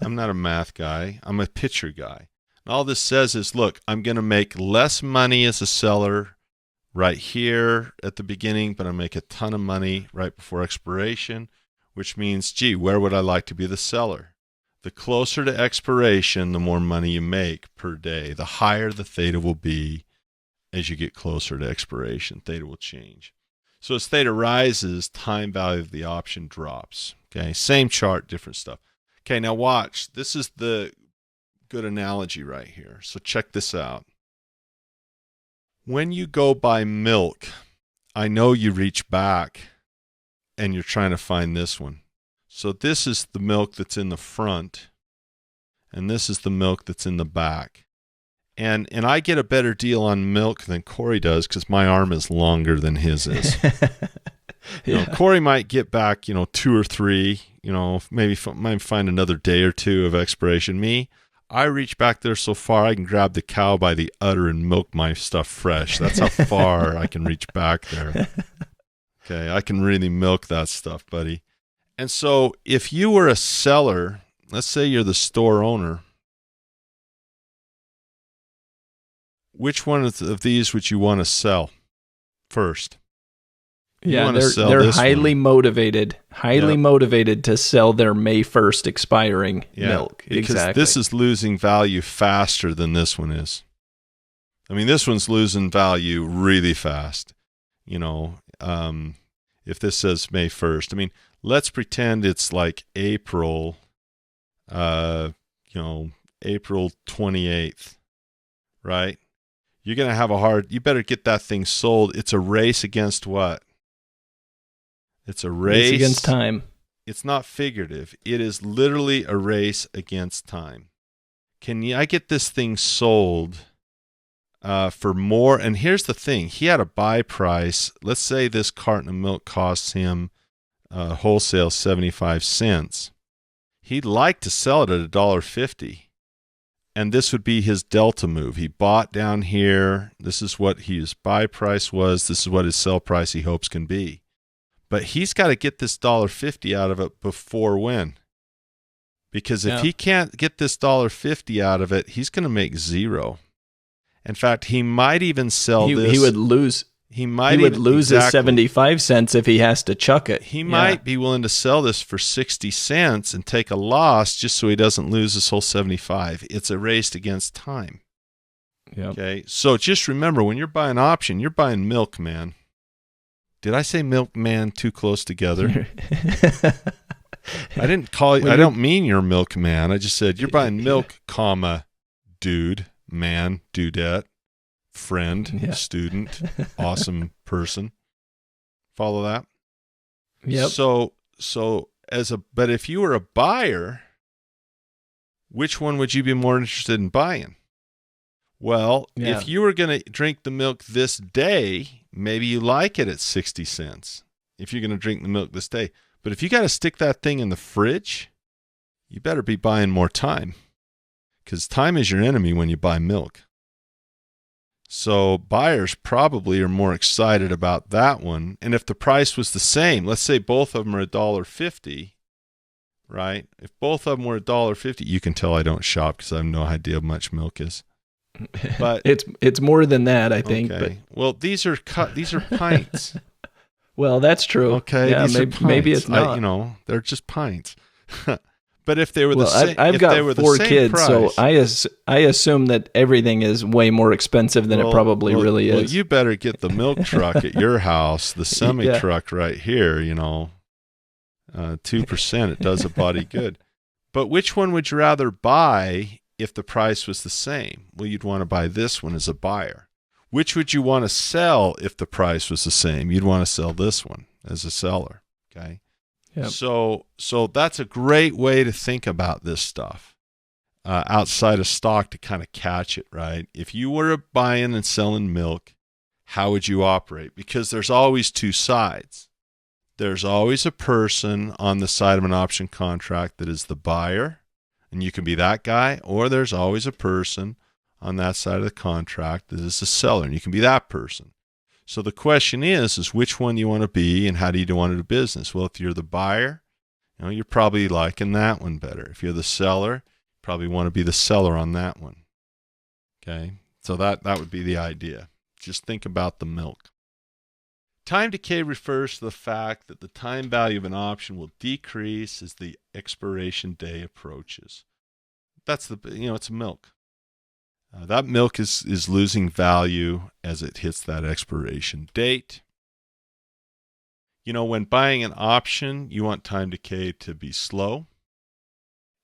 I'm not a math guy. I'm a picture guy. And all this says is, look, I'm going to make less money as a seller right here at the beginning, but I make a ton of money right before expiration, which means, gee, where would I like to be the seller? The closer to expiration, the more money you make per day. The higher the theta will be as you get closer to expiration. Theta will change. So as theta rises, time value of the option drops. Okay, same chart, different stuff. Okay, now watch. This is the good analogy right here. So check this out. When you go buy milk, I know you reach back and you're trying to find this one. So this is the milk that's in the front, and this is the milk that's in the back. And I get a better deal on milk than Corey does because my arm is longer than his is. Corey might get back, 2 or 3, maybe might find another day or 2 of expiration. Me, I reach back there so far I can grab the cow by the udder and milk my stuff fresh. That's how far I can reach back there. Okay, I can really milk that stuff, buddy. And so if you were a seller, let's say you're the store owner, which one of these would you want to sell first? Yeah, they're highly motivated to sell their May 1st expiring milk. Because exactly. This is losing value faster than this one is. I mean, this one's losing value really fast. If this says May 1st, I mean, let's pretend it's like April, April 28th, right? You're going to have you better get that thing sold. It's a race against what? It's a race against time. It's not figurative. It is literally a race against time. I get this thing sold for more? And here's the thing. He had a buy price. Let's say this carton of milk costs him wholesale 75 cents. He'd like to sell it at $1.50. And this would be his delta move. He bought down here. This is what his buy price was. This is what his sell price he hopes can be. But he's got to get this $1.50 out of it before when? Because if he can't get this $1.50 out of it, he's going to make zero. In fact, he might even sell this. He would lose. He would lose his 75 cents if he has to chuck it. He might be willing to sell this for 60 cents and take a loss just so he doesn't lose his whole 75. It's a race against time. Yep. Okay, so just remember, when you're buying option, you're buying milk, man. Did I say milk, man, too close together? I didn't call you. I don't mean you're milk, man. I just said you're buying milk, comma, dude, man, dudette. Friend, student, awesome person. Follow that? Yep. But if you were a buyer, which one would you be more interested in buying? Well, if you were going to drink the milk this day, maybe you like it at 60 cents. If you're going to drink the milk this day. But if you got to stick that thing in the fridge, you better be buying more time. Because time is your enemy when you buy milk. So buyers probably are more excited about that one. And if the price was the same, let's say both of them are $1.50, right? If both of them were $1.50, you can tell I don't shop because I have no idea how much milk is. But it's more than that, I think. Okay. But well, these are pints. Well, that's true. Okay. Yeah, maybe it's not. They're just pints. But if they were the same, I've got 4 kids, price, so I assume that everything is way more expensive than it probably really is. Well, you better get the milk truck at your house, the semi truck right here. 2%. It does a body good. But which one would you rather buy if the price was the same? Well, you'd want to buy this one as a buyer. Which would you want to sell if the price was the same? You'd want to sell this one as a seller. Okay. Yep. So that's a great way to think about this stuff outside of stock to kind of catch it, right? If you were buying and selling milk, how would you operate? Because there's always 2 sides. There's always a person on the side of an option contract that is the buyer, and you can be that guy, or there's always a person on that side of the contract that is the seller, and you can be that person. So the question is which one you want to be and how do you want to do business? Well, if you're the buyer, You're probably liking that one better. If you're the seller, you probably want to be the seller on that one. Okay, so that would be the idea. Just think about the milk. Time decay refers to the fact that the time value of an option will decrease as the expiration day approaches. That's it's milk. That milk is losing value as it hits that expiration date. When buying an option, you want time decay to be slow.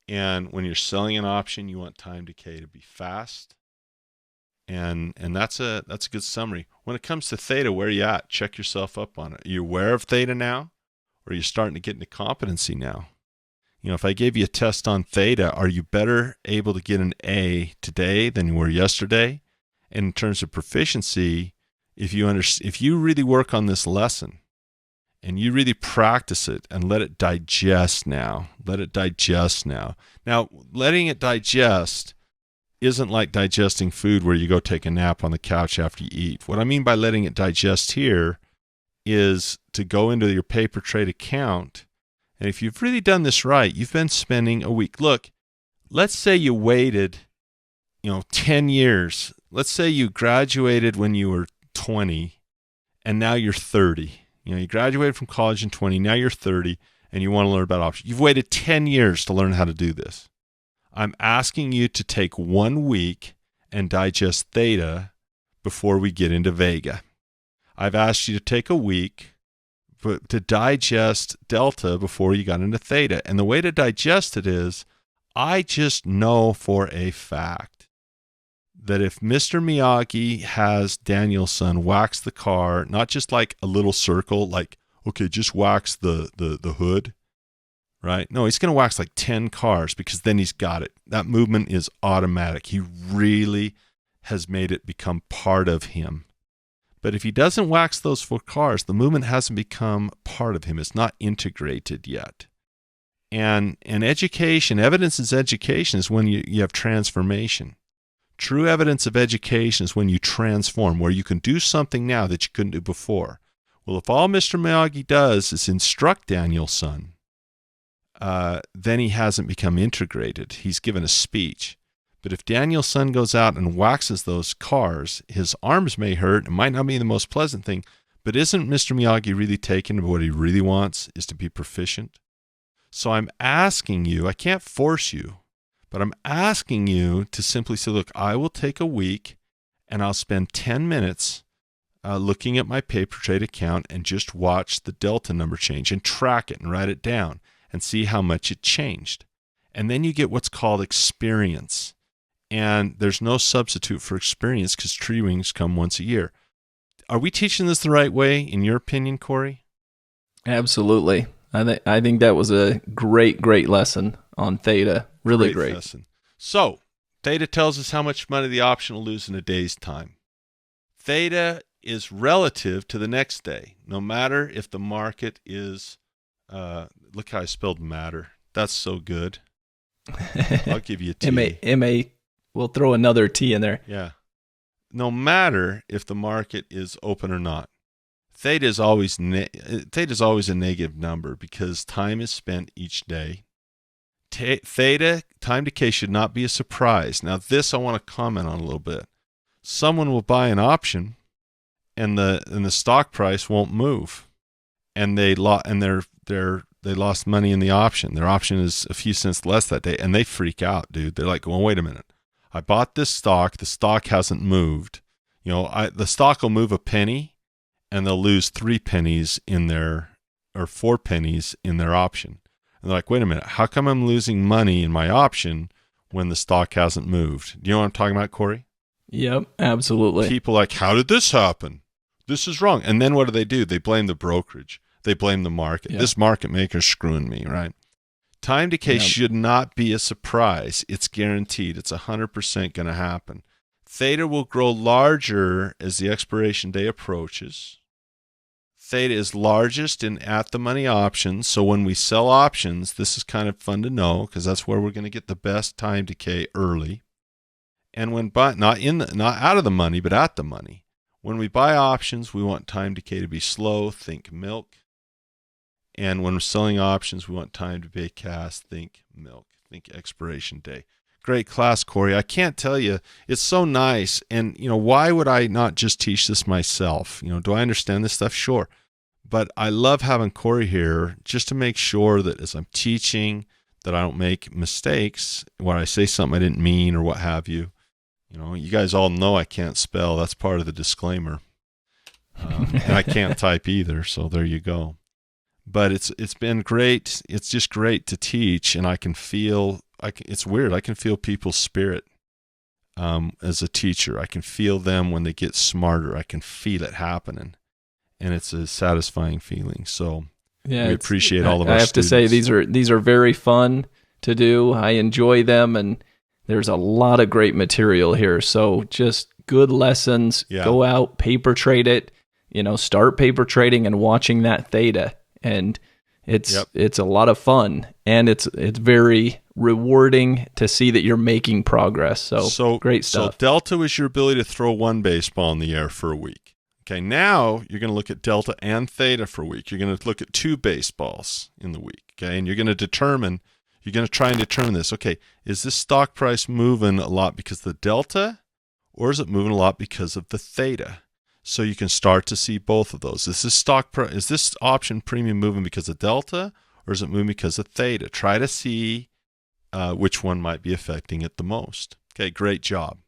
And when you're selling an option, you want time decay to be fast. And that's a good summary. When it comes to Theta, where are you at? Check yourself up on it. Are you aware of Theta now? Or are you starting to get into competency now? If I gave you a test on Theta, are you better able to get an A today than you were yesterday? And in terms of proficiency, if you really work on this lesson and you really practice it and let it digest now, Now, letting it digest isn't like digesting food where you go take a nap on the couch after you eat. What I mean by letting it digest here is to go into your paper trade account. And if you've really done this right, you've been spending a week. Look, let's say you waited, 10 years. Let's say you graduated when you were 20 and now you're 30. You graduated from college in 20, now you're 30 and you want to learn about options. You've waited 10 years to learn how to do this. I'm asking you to take 1 week and digest Theta before we get into Vega. I've asked you to take a week to digest Delta before you got into Theta. And the way to digest it is, I just know for a fact that if Mr. Miyagi has Daniel-san wax the car, not just like a little circle, like, okay, just wax the hood, right? No, he's going to wax like 10 cars because then he's got it. That movement is automatic. He really has made it become part of him. But if he doesn't wax those 4 cars, the movement hasn't become part of him. It's not integrated yet. And education, evidence is education, is when you have transformation. True evidence of education is when you transform, where you can do something now that you couldn't do before. Well, if all Mr. Miyagi does is instruct Daniel-san, then he hasn't become integrated. He's given a speech. But if Daniel-san goes out and waxes those cars, his arms may hurt. It might not be the most pleasant thing, but isn't Mr. Miyagi really taken? What he really wants is to be proficient. So I'm asking you, I can't force you, but I'm asking you to simply say, look, I will take a week and I'll spend 10 minutes looking at my paper trade account and just watch the Delta number change and track it and write it down and see how much it changed. And then you get what's called experience. And there's no substitute for experience because tree rings come once a year. Are we teaching this the right way, in your opinion, Corey? Absolutely. I think that was a great lesson on Theta. Really great. Lesson. So, Theta tells us how much money the option will lose in a day's time. Theta is relative to the next day, no matter if the market is, look how I spelled matter. That's so good. I'll give you a T. M-A, we'll throw another T in there. Yeah. No matter if the market is open or not. Theta is always a negative number because time is spent each day. Theta, time decay, should not be a surprise. Now, this I want to comment on a little bit. Someone will buy an option, and the stock price won't move, and they lost money in the option. Their option is a few cents less that day, and they freak out, dude. They're like, well, wait a minute. I bought this stock. The stock hasn't moved. The stock will move a penny, and they'll lose 3 pennies or 4 pennies in their option. And they're like, wait a minute, how come I'm losing money in my option when the stock hasn't moved? Do you know what I'm talking about, Corey? Yep, absolutely. People are like, how did this happen? This is wrong. And then what do? They blame the brokerage. They blame the market. Yep. This market maker's screwing me, right? Time decay should not be a surprise. It's guaranteed. It's 100% going to happen. Theta will grow larger as the expiration day approaches. Theta is largest in at-the-money options. So when we sell options, this is kind of fun to know because that's where we're going to get the best time decay early. And when not out of the money, but at the money. When we buy options, we want time decay to be slow. Think milk. And when we're selling options, we want time to pay cash. Think milk. Think expiration day. Great class, Corey. I can't tell you, it's so nice. And, why would I not just teach this myself? Do I understand this stuff? Sure. But I love having Corey here just to make sure that as I'm teaching, that I don't make mistakes when I say something I didn't mean or what have you. You guys all know I can't spell. That's part of the disclaimer. And I can't type either. So there you go. But it's been great. It's just great to teach, and I can feel. It's weird. I can feel people's spirit as a teacher. I can feel them when they get smarter. I can feel it happening, and it's a satisfying feeling. So we appreciate all of our students. I have to say these are very fun to do. I enjoy them, and there's a lot of great material here. So just good lessons. Yeah. Go out, paper trade it. Start paper trading and watching that Theta. And it's a lot of fun, and it's very rewarding to see that you're making progress. So great stuff. So delta is your ability to throw one baseball in the air for a week. Okay, now you're going to look at delta and theta for a week. You're going to look at two baseballs in the week. Okay, and you're going to try and determine this. Okay, is this stock price moving a lot because of the delta, or is it moving a lot because of the theta? So you can start to see both of those. Is this option premium moving because of delta, or is it moving because of theta? Try to see which one might be affecting it the most. Okay, great job.